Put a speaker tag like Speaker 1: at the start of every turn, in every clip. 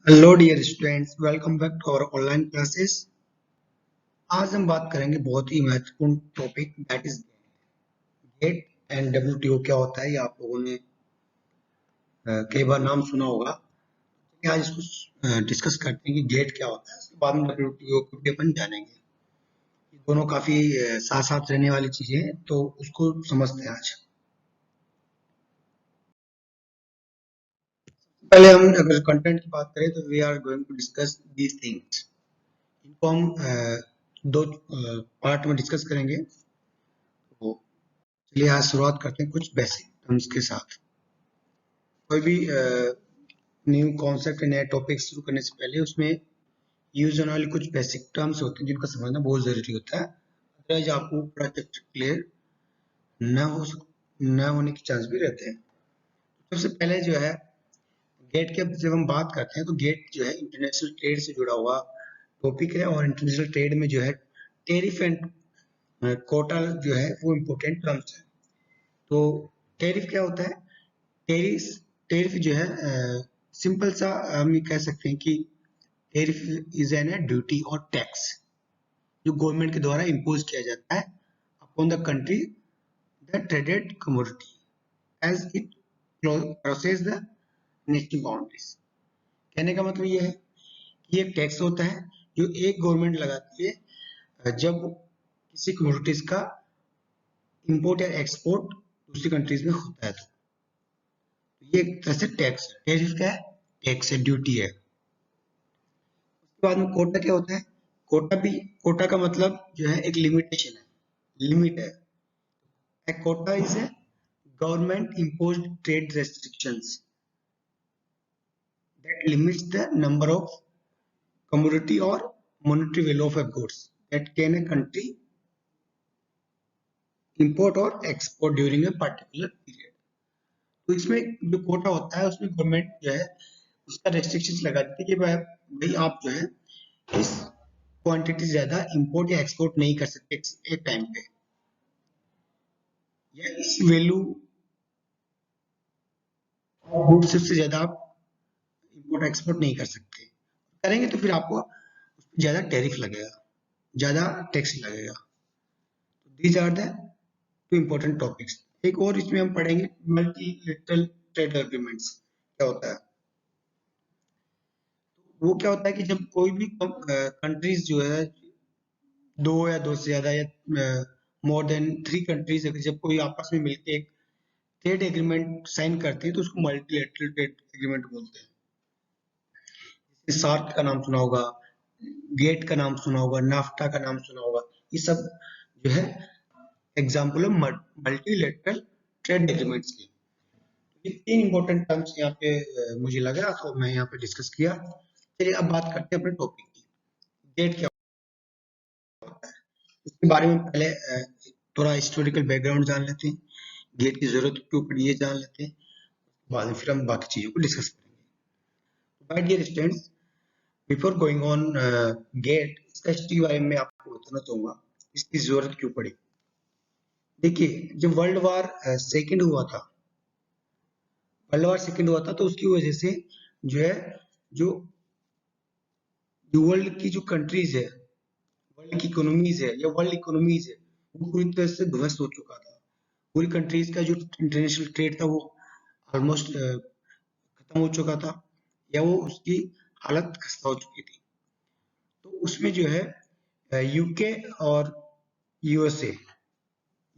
Speaker 1: Hello dear students, welcome back to our online classes. आज हम बात करेंगे बहुत ही महत्वपूर्ण topic that is GATT and WTO. क्या होता है ये आप लोगों ने कई बार नाम सुना होगा। चलिए आज इसको डिस्कस करते हैं कि गेट क्या होता है, उसके बाद में डब्ल्यूटीओ को भी अपन जानेंगे। ये दोनों काफी साथ साथ रहने वाली चीजें हैं, तो उसको समझते हैं आज। पहले हम अगर कंटेंट की बात करें तो we are going to discuss these things. इनको हम दो पार्ट में डिस्कस करेंगे। तो चलिए आज शुरुआत करते हैं कुछ बेसिक टर्म्स के साथ। कोई भी न्यू कॉन्सेप्ट नया टॉपिक शुरू करने से पहले उसमें यूज होने वाले कुछ बेसिक टर्म्स होते हैं जिनको समझना बहुत जरूरी होता है। अदरवाइज आपको पूरा चैप्टर क्लियर न हो न होने के चांस भी रहते हैं। सबसे पहले जो है गेट के जब हम बात करते हैं तो गेट जो है इंटरनेशनल ट्रेड से जुड़ा हुआ टॉपिक है, और इंटरनेशनल ट्रेड में जो है टेरिफ एंड कोटा जो है वो इम्पोर्टेंट टर्म्स है। तो टेरिफ क्या होता है? टेरिफ टेरिफ जो है सिंपल सा हम ये कह सकते हैं कि टेरिफ इज एन ड्यूटी और टैक्स जो गवर्नमेंट के द्वारा इम्पोज किया जाता है upon the country the traded commodity as it crosses the national boundaries. कहने का मतलब ये है कि एक टैक्स होता है जो एक गवर्नमेंट लगाती है जब किसी कमोडिटीज का इंपोर्ट या एक्सपोर्ट दूसरी कंट्रीज में होता है। तो ये एक तरह से टैक्स है। टेरिफ क्या है? टैक्स है, ड्यूटी है। उसके बाद में कोटा क्या होता है? कोटा का मतलब जो है एक लिमिटेशन है, लिमिट है। A quota is a government imposed trade restrictions that limits the number of commodity or monetary value of a goods that can a country import or export during a particular period। तो इसमें जो कोटा होता है उसमें government जो है उसका restrictions लगा देती है कि भाई आप जो है इस क्वांटिटी से ज्यादा इंपोर्ट या एक्सपोर्ट नहीं कर सकते एक टाइम पे, या इस वैल्यू ऑफ गुड्स से ज्यादा आप इंपोर्ट एक्सपोर्ट नहीं कर सकते। करेंगे तो फिर आपको ज्यादा टैरिफ लगेगा, ज्यादा टैक्स लगेगा। These are the two important topics. एक और इसमें हम पढ़ेंगे मल्टीलेटरल ट्रेड एग्रीमेंट्स क्या होता है। वो क्या होता है कि जब कोई भी कंट्रीज जो है दो या दो से ज्यादा या मोर देन थ्री कंट्रीज अगर जब कोई आपस में मिलकर एक ट्रेड एग्रीमेंट साइन करती है तो उसको मल्टीलेटरल ट्रेड एग्रीमेंट बोलते हैं। सार्क का नाम सुना होगा, गेट का नाम सुना होगा, नाफ्टा का नाम सुना होगा। ये सब जो है example of multilateral trade agreements के। ये तीन इंपॉर्टेंट टर्म्स यहाँ पे मुझे लगा तो मैं यहाँ पे डिस्कस किया। चलिए अब बात करते हैं अपने टॉपिक की। गेट क्या होता है इसके बारे में पहले थोड़ा हिस्टोरिकल बैकग्राउंड जान लेते हैं। गेट की जरूरत क्यों पड़ी ये जान लेते हैं, बाद में फिर हम बाकी चीजों को डिस्कस करेंगे। My dear students, before going on GATT इसका हिस्ट्री के बारे में आपको बताना चाहूंगा इसकी जरूरत क्यों पड़ी। देखिए जब वर्ल्ड वार सेकेंड हुआ था तो उसकी वजह से जो है जो वर्ल्ड की जो कंट्रीज है, वर्ल्ड की इकोनॉमीज है या वर्ल्ड इकोनॉमीज है, वो पूरी तरह से ध्वस्त हो चुका था। पूरी कंट्रीज का जो इंटरनेशनल ट्रेड था वो ऑलमोस्ट खत्म हो चुका था, या वो उसकी हालत खस्ता हो चुकी थी। तो उसमें जो है यूके और यूएसए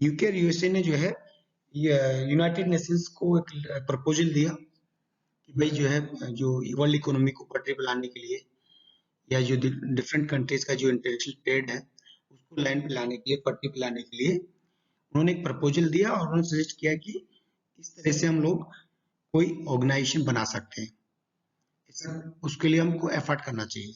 Speaker 1: यूके और यूएसए ने जो है यूनाइटेड नेशंस को एक प्रपोजल दिया कि भाई जो है जो वर्ल्ड इकोनॉमी को पटरी पे लाने के लिए, या जो डिफरेंट कंट्रीज का जो इंटरनेशनल ट्रेड है उसको लाइन पे लाने के लिए, पटरी पे लाने के लिए उन्होंने एक प्रपोजल दिया और उन्होंने सजेस्ट किया कि इस तरह से हम लोग कोई ऑर्गेनाइजेशन बना सकते हैं। उसके लिए हमको एफर्ट करना चाहिए।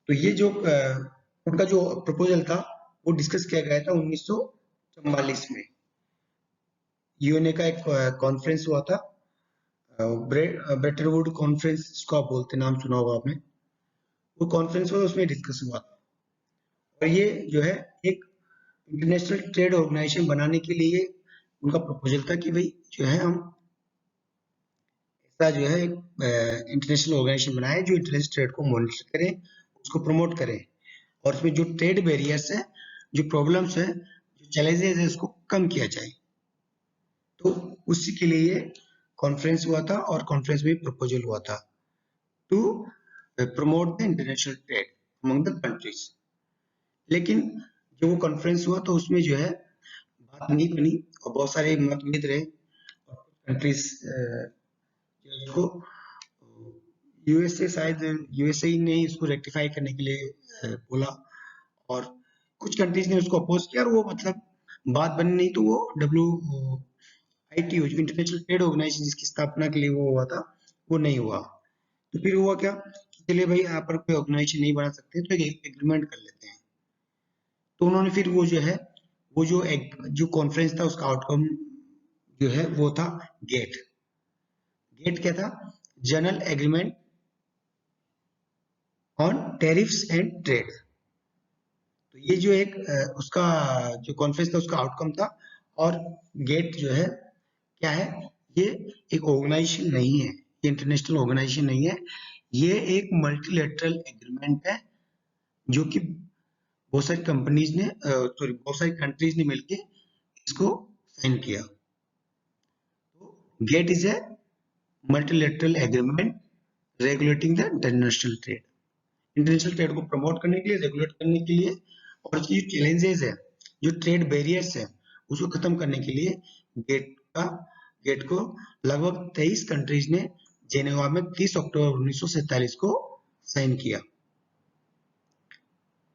Speaker 1: तो ये जो उनका जो प्रपोजल था वो डिस्कस किया गया था 1944 में। यूएनए का एक कॉन्फ्रेंस हुआ था, ब्रेटन वुड कॉन्फ्रेंस जिसको आप बोलते हैं, नाम सुना होगा आपने। वो कॉन्फ्रेंस हुआ, उसमें डिस्कस हुआ था, और ये जो है एक इंटरनेशनल ट्रेड ऑर्गेनाइजेशन बनाने के लिए उनका प्रपोजल था कि भाई जो है हम का जो है इंटरनेशनल ऑर्गेनाइजेशन बनाया है जो इंटरनेशनल ट्रेड को मॉनिटर करे, उसको प्रमोट करे और उसमें जो ट्रेड बैरियर्स है, जो प्रॉब्लम्स है, जो चैलेंजेस है, उसको कम किया जाए। तो उसी के लिए ये कॉन्फ्रेंस हुआ था और कॉन्फ्रेंस में प्रपोजल हुआ था to promote the international trade among the countries. लेकिन जब वो कॉन्फ्रेंस हुआ तो उसमें जो है बात नहीं बनी और बहुत सारे मतभेद रहे। कंट्रीज को यूएसए शायद यूएसए ने इसको रेक्टिफाई करने के लिए बोला और कुछ कंट्रीज ने उसको अपोज किया और वो मतलब बात बनी नहीं तो वो WITO जो इंटरनेशनल ट्रेड ऑर्गेनाइजेशन जिसकी स्थापना के लिए वो हुआ था वो नहीं हुआ। तो फिर हुआ क्या कि चलिए भाई यहाँ पर कोई ऑर्गेनाइजेशन नहीं बना सकते तो एक एग्रीमेंट कर लेते हैं। तो उन्होंने फिर वो जो है वो जो कॉन्फ्रेंस था उसका आउटकम जो है वो था गेट। गेट क्या था? General agreement on tariffs and trade. तो ये जो एक उसका जो कॉन्फ्रेंस था उसका आउटकम था। और गेट जो है क्या है? ये एक ऑर्गेनाइजेशन नहीं है, ये इंटरनेशनल ऑर्गेनाइजेशन नहीं है, ये एक मल्टीलेटरल एग्रीमेंट है जो कि बहुत सारी कंपनीज ने सॉरी बहुत सारी कंट्रीज ने मिलके इसको साइन किया। तो GATT is a multilateral agreement regulating the international trade. International trade को प्रमोट करने के लिए, रेगुलेट करने के लिए और उसकी जो चैलेंजेस है, जो ट्रेड बैरियर्स है, उसको खत्म करने के लिए गेट का गेट को लगभग 23 कंट्रीज ने जेनेवा में 30 अक्टूबर 1947 को साइन किया।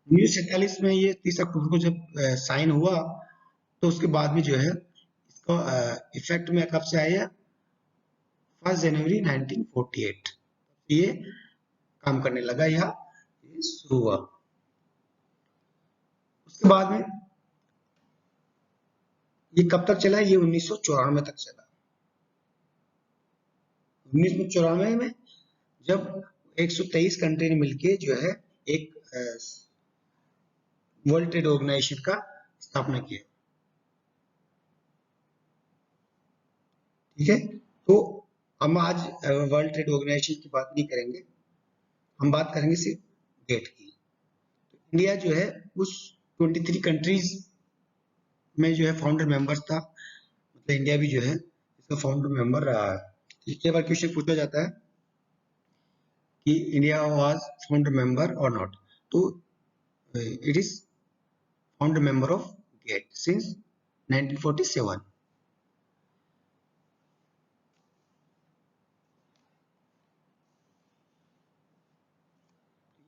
Speaker 1: 1947 में ये 30 अक्टूबर को जब साइन हुआ तो उसके बाद में जो है इसको इफेक्ट में कब से आया? 1 जनवरी 1948 ये काम करने लगा या ये शुरू हुआ। उसके बाद में ये कब तक चला? ये 1994 तक चला। 1994 में जब 123 कंट्री ने मिलके जो है एक वर्ल्ड ट्रेड ऑर्गेनाइजेशन का स्थापना किया। ठीक है, तो हम आज वर्ल्ड ट्रेड ऑर्गेनाइजेशन की बात नहीं करेंगे, हम बात करेंगे सिर्फ गेट की। तो इंडिया जो है उस 23 कंट्रीज में जो है फाउंडर मेंबर था, मतलब इंडिया भी जो है इसका फाउंडर मेंबर रहा है। इसके बाद क्वेश्चन पूछा जाता है कि इंडिया वाज फाउंडर मेंबर और नॉट। तो it is founder member of GATT since 1947।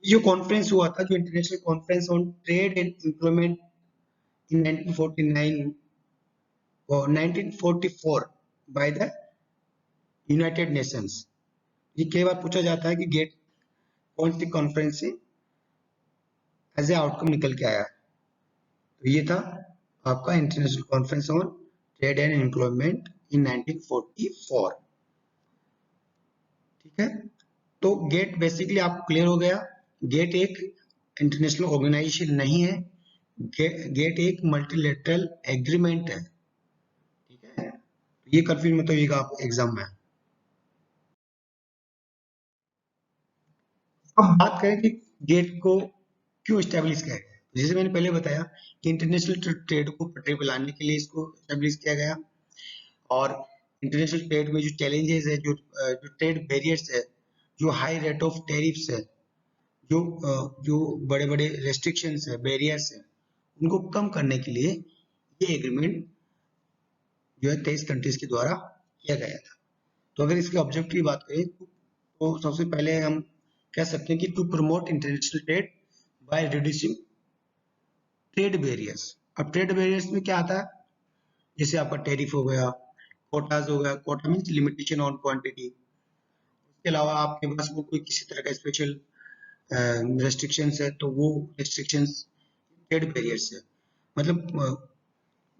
Speaker 1: जो कॉन्फ्रेंस हुआ था, जो international conference on trade and employment in 1949 और 1944 बाय द यूनाइटेड नेशंस। ये कई बार पूछा जाता है कि गेट कौन सी कॉन्फ्रेंस से एज ए आउटकम निकल के आया। तो ये था आपका international conference on trade and employment इन 1944। ठीक है, तो गेट बेसिकली आपको क्लियर हो गया। गेट एक इंटरनेशनल ऑर्गेनाइजेशन नहीं है, गेट एक मल्टीलेटरल एग्रीमेंट है। ठीक है, ये कंफ्यूज मत होइएगा आप एग्जाम में। अब बात करें कि गेट को क्यों स्टैब्लिश किया गया। जैसे मैंने पहले बताया कि इंटरनेशनल ट्रेड को पटरी पर लाने के लिए इसको स्टैब्लिश किया गया और इंटरनेशनल ट्रेड में जो चैलेंजेस है, जो ट्रेड बैरियर्स है, जो हाई रेट ऑफ टैरिफ्स है, जो बड़े-बड़े रेस्ट्रिक्शंस है, बैरियर्स है, उनको कम करने के लिए ये एग्रीमेंट जो है 23 कंट्रीज के द्वारा किया गया था। तो अगर इसके ऑब्जेक्टिव की बात करें तो सबसे पहले हम कह सकते हैं कि to promote international trade by reducing trade barriers. अब ट्रेड बैरियर्स में क्या आता है? जैसे आपका टैरिफ हो गया, कोटाज हो गया, quota means limitation on quantity. उसके अलावा आपके पास वो कोई किसी तरह का स्पेशल रेस्ट्रिक्शंस है तो वो रेस्ट्रिक्शंस ट्रेड बैरियर्स है। मतलब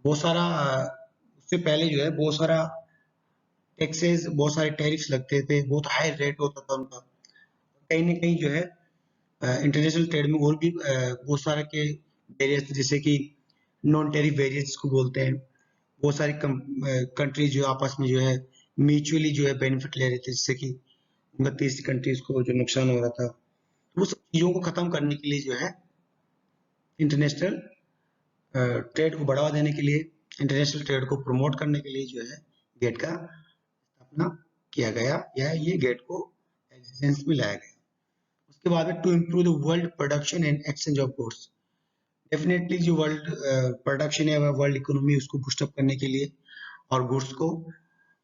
Speaker 1: बहुत सारा उससे पहले जो है बहुत सारा टैक्सेस, बहुत सारे टैरिफ्स लगते थे, बहुत हाई रेट होता था उनका। कहीं ना कहीं जो है इंटरनेशनल ट्रेड में और भी बहुत सारे के बैरियर्स जैसे कि नॉन टैरिफ बैरियर्स को बोलते हैं। बहुत सारी कंट्रीज जो आपस में जो है म्यूचुअली जो है बेनिफिट ले रहे थे, जिससे कि उनका तीसरी कंट्रीज को जो नुकसान हो रहा था, तो वो सब चीजों को खत्म करने के लिए जो है इंटरनेशनल ट्रेड को बढ़ावा देने के लिए, इंटरनेशनल ट्रेड को प्रमोट करने के लिए जो है गेट का स्थापना किया गया, या ये गेट को एग्जिस्टेंस में लाया गया। उसके बाद में to improve the world production and exchange of goods, definitely जो वर्ल्ड प्रोडक्शन है, वर्ल्ड इकोनॉमी, उसको बूस्टअप करने के लिए और गुड्स को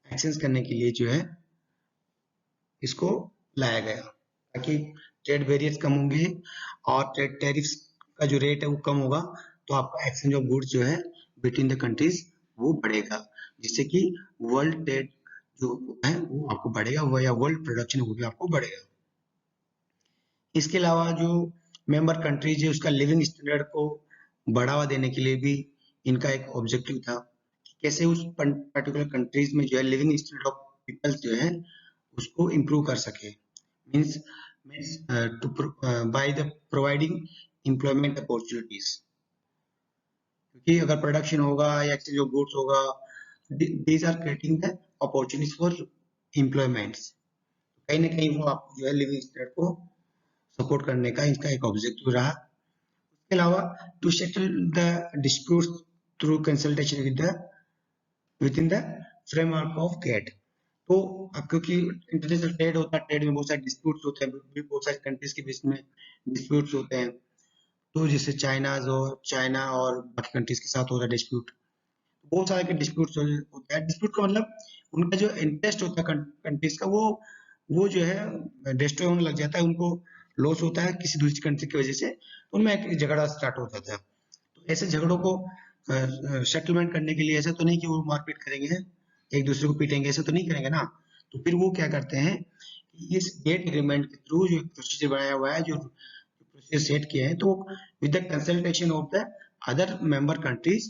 Speaker 1: एक्सचेंज करने के लिए जो है इसको लाया गया, ताकि ट्रेड बैरियर्स कम होंगे और ट्रेड टैरिफ्स का जो रेट है वो कम होगा, तो आपका एक्सचेंज ऑफ गुड्स जो है बिटवीन द कंट्रीज वो बढ़ेगा, जिससे कि वर्ल्ड ट्रेड जो है वो आपको बढ़ेगा, वो या वर्ल्ड प्रोडक्शन वो भी आपको बढ़ेगा। इसके अलावा जो मेंबर कंट्रीज है उसका लिविंग स्टैंडर्ड को बढ़ावा देने के लिए भी इनका एक ऑब्जेक्टिव था कि कैसे उस पर्टिकुलर कंट्रीज में जो है लिविंग स्टैंडर्ड ऑफ पीपल्स जो है उसको इम्प्रूव कर सके, means by the providing employment opportunities, क्योंकि अगर प्रोडक्शन होगा या एक्सचेंज ऑफ गुड्स होगा, these are creating the opportunities for employments, कहीं ना कहीं वो आप जो है लिविंग स्टैंडर्ड को सपोर्ट करने का इसका एक ऑब्जेक्टिव रहा। इसके अलावा to settle the disputes through consultation within the framework of GATT, तो अब क्योंकि इंटरनेशनल ट्रेड होता है, ट्रेड में बहुत सारे डिस्प्यूट्स होते हैं, बहुत सारी कंट्रीज के बीच में डिस्प्यूट्स होते हैं, तो जैसे चाइना और बाकी कंट्रीज के साथ होता है डिस्प्यूट, बहुत सारे के डिस्प्यूट्स होता है। डिस्प्यूट का मतलब उनका जो इंटरेस्ट होता है कंट्रीज का, वो जो है डिस्ट्रॉय होने लग जाता है, उनको लॉस होता है किसी दूसरी कंट्री की वजह से, तो उनमें एक झगड़ा स्टार्ट हो जाता है। तो ऐसे झगड़ों को सेटलमेंट करने के लिए ऐसा तो नहीं कि वो मारपीट करेंगे, एक दूसरे को पीटेंगे, ऐसा तो नहीं करेंगे ना, तो फिर वो क्या करते हैं कि इस गेट एग्रीमेंट के थ्रू जो प्रोसीजर बनाया हुआ है, जो प्रोसीजर सेट किए हैं, तो with the consultation of the other member countries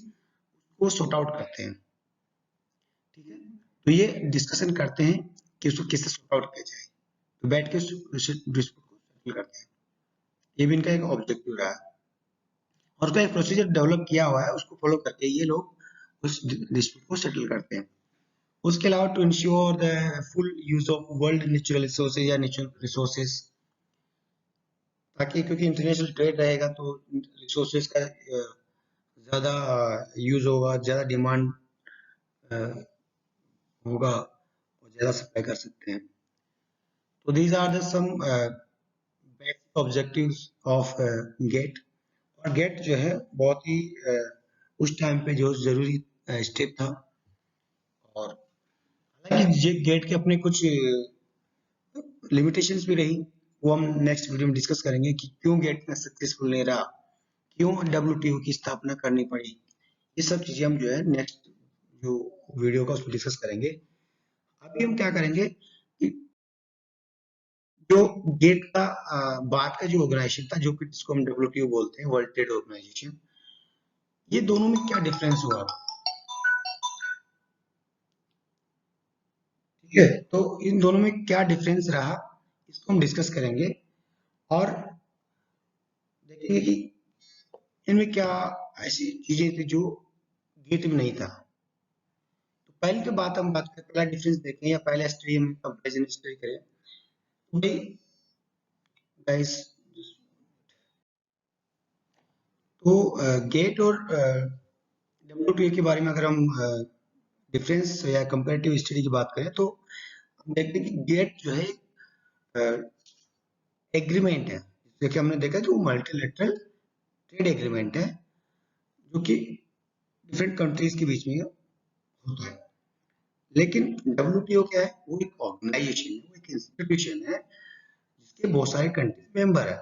Speaker 1: को सॉर्ट आउट करते हैं। ठीक है, तो ये डिस्कशन करते हैं कि उसको किससे सॉर्ट आउट किया जाए, तो बैठ के डिस्प्यूट को सेटल करते हैं, ये भी इनका एक ऑब्जेक्टिव रहा है, और उसका एक प्रोसीजर डेवलप किया हुआ है, उसको फॉलो करके ये लोग उस डिस्प्यूट को सेटल करते हैं। उसके अलावा to ensure the full use of world natural resources या नेचुरल रिसोर्सेज, ताकि क्योंकि इंटरनेशनल ट्रेड रहेगा तो रिसोर्सेज का ज्यादा यूज होगा, ज्यादा डिमांड होगा और ज्यादा सप्लाई कर सकते हैं। तो these are the some basic objectives of GATT, और गेट जो है बहुत ही उस टाइम पे जो जरूरी स्टेप था, और हालांकि ये गेट के अपने कुछ लिमिटेशंस भी रही, वो हम नेक्स्ट वीडियो में डिस्कस करेंगे कि क्यों गेट में सक्सेसफुल नहीं रहा, क्यों डब्ल्यूटीओ की स्थापना करनी पड़ी, ये सब चीजें हम जो है नेक्स्ट जो वीडियो का उसमें डिस्कस करेंगे। अभी हम क्या करेंगे कि जो गेट का बाद का जो ऑर्गेनाइजेशन था, जो कि जिसको हम डब्ल्यूटीओ बोलते हैं, वर्ल्ड ट्रेड ऑर्गेनाइजेशन, ये दोनों में क्या डिफरेंस हुआ, ठीक है, तो इन दोनों में क्या डिफरेंस रहा इसको हम डिस्कस करेंगे, और देखेंगे कि इनमें क्या ऐसी चीजें थी जो गेट में नहीं था। तो पहली तो बात हम बात करें, पहला डिफरेंस देखें या पहले स्टडी हम कंपैरिजन स्टडी करें, तो भाई गाइस, तो गेट और डब्ल्यूटीओ के बारे में अगर हम डिफरेंस या कंपैरेटिव स्टडी की बात करें, तो हम देखते हैं कि गेट जो है एग्रीमेंट है, जैसे हमने देखा कि वो मल्टीलेटरल ट्रेड एग्रीमेंट है, जो कि डिफरेंट कंट्रीज के बीच में होता है। लेकिन डब्ल्यूटीओ क्या है, वो एक ऑर्गेनाइजेशन है, वो एक इंस्टीट्यूशन है जिसके बहुत सारे कंट्रीज मेंबर है,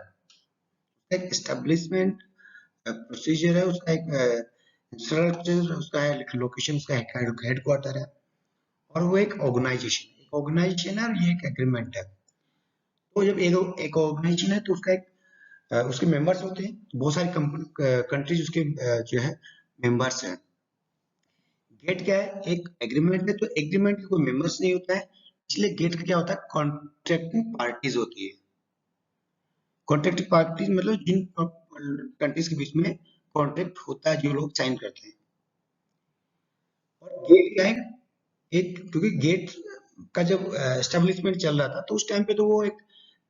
Speaker 1: एक एस्टेब्लिशमेंट प्रोसीजर है, उसका एक स्ट्रक्चर, उसका है लोकेशन, उसका हेडक्वार्टर है, और वो एक ऑर्गेनाइजेशन है, और ये एक एग्रीमेंट है। तो जब एक ऑर्गेनाइजेशन है तो उसका एक उसके मेंबर्स होते हैं, बहुत सारी कंट्रीज उसके जो है मेंबर्स हैं। गेट क्या है, एक एग्रीमेंट है, तो एग्रीमेंट के कोई मेंबर्स नहीं होता है, इसलिए गेट का क्या होता है, कॉन्ट्रैक्टिंग पार्टीज होती है। कॉन्ट्रैक्टिंग पार्टीज मतलब जिन कंट्रीज के बीच में कॉन्ट्रैक्ट होता है, जो लोग साइन करते हैं। और गेट क्या है, एक, क्योंकि गेट का जब एस्टेब्लिशमेंट चल रहा था तो उस टाइम पे तो वो एक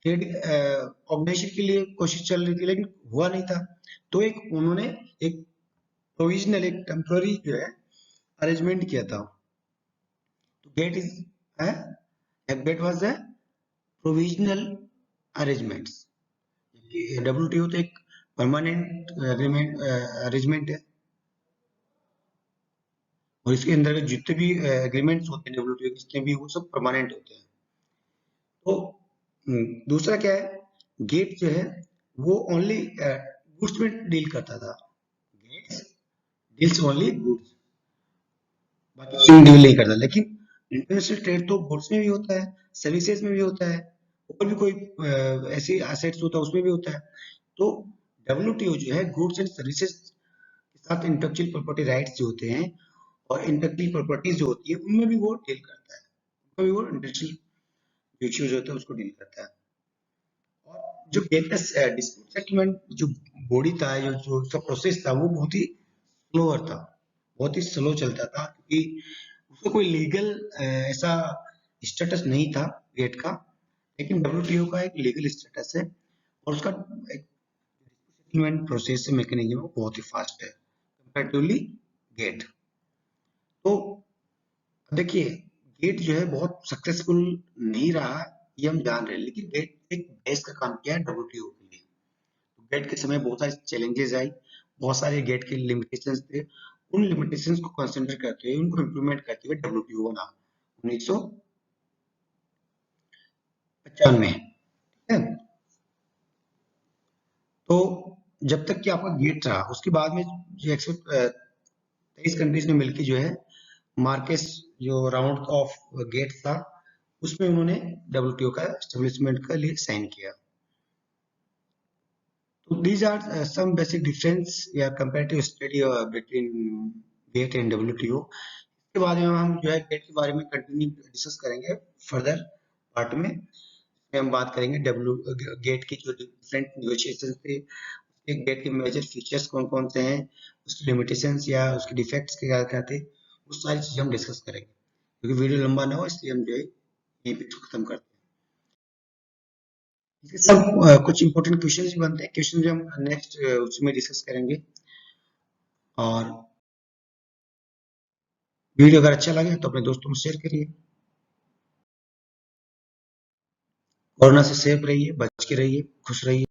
Speaker 1: ट्रेड ऑर्गेनाइजेशन के लिए कोशिश चल रही थी, लेकिन हुआ नहीं था। तो एक उन्होंने एक प्रोविजनल, एक टेम्पररी जो है अरेंजमेंट किया था। तो GATT is GATT was a provisional arrangements. WTO तो एक परमानेंट अरेंजमेंट है, और इसके अंदर जितने भी एग्रीमेंट्स होते हैं डब्ल्यूटीओ के, जितने भी, वो सब परमानेंट होते हैं। तो दूसरा क्या है, गेट जो है वो ओनली गुड्स में डील करता था। गेट्स डील्स ओनली गुड्स, बाकी डील नहीं करता। लेकिन इंटरनेशनल ट्रेड तो गुड्स में भी होता है, सर्विसेज में भी होता है, और भी कोई ऐसी एसेट्स होता है उसमें भी होता है। तो डब्ल्यूटीओ जो है गुड्स एंड सर्विसेज के साथ इंटेलेक्चुअल प्रॉपर्टी राइट्स जो होते हैं और इंटेलेक्चुअल प्रॉपर्टीज जो होती है उनमें भी वो डील करता है, उनमें भी वो इंटेलेक्चुअल इश्यूज होते हैं उसको डील करता है। और जो केस डिस्प्यूट सेटलमेंट जो बॉडी था, जो जो उसका प्रोसेस था, वो बहुत ही स्लोअर था, बहुत ही स्लो चलता था, क्योंकि उसका कोई लीगल ऐसा स्टेटस नहीं था गेट का। लेकिन डब्ल्यूटीओ का एक लीगल स्टेटस है, और उसका एक सेटलमेंट प्रोसेस मैकेनिज्म बहुत ही फास्ट है कंपैरेटिवली गेट। तो देखिए, गेट जो है बहुत सक्सेसफुल नहीं रहा, ये हम जान रहे हैं, लेकिन गेट एक बेस का काम किया है डब्ल्यूटीओ के लिए। तो गेट के समय बहुत सारे चैलेंजेस आई, बहुत सारे गेट के लिमिटेशंस थे। उन लिमिटेशंस को कंसिडर करते हुए, उनको इम्प्लीमेंट करते हुए डब्ल्यूटीओ बना 1995 है। तो जब तक कि आपका गेट रहा, उसके बाद में जो 123 कंट्रीज ने मिलकर जो है मार्केस जो राउंड ऑफ गेट था, उसमें उन्होंने डब्ल्यूटीओ का एस्टेब्लिशमेंट के लिए साइन किया। तो these are some basic difference या comparative study between GATE and WTO। इसके बाद में हम जो है गेट के बारे में कंटिन्यू डिस्कस करेंगे फर्दर पार्ट में। हम बात करेंगे गेट की जो डिफरेंट नेगोशिएशन थे, गेट के मेजर फीचर्स कौन कौन से हैं, उसकी लिमिटेशंस या उसके डिफेक्ट्स क्या क्या थे, वो सारी चीजें हम डिस्कस करेंगे। क्योंकि वीडियो लंबा ना हो, इसलिए हम जो है यहीं पे खत्म करते हैं। इसके सब कुछ इंपॉर्टेंट क्वेश्चंस भी बनते हैं, क्वेश्चन जो हम नेक्स्ट उसमें डिस्कस करेंगे। और वीडियो अगर अच्छा लगे तो अपने दोस्तों में शेयर करिए। कोरोना से सेफ रहिए, बच के रहिए, खुश रहिए।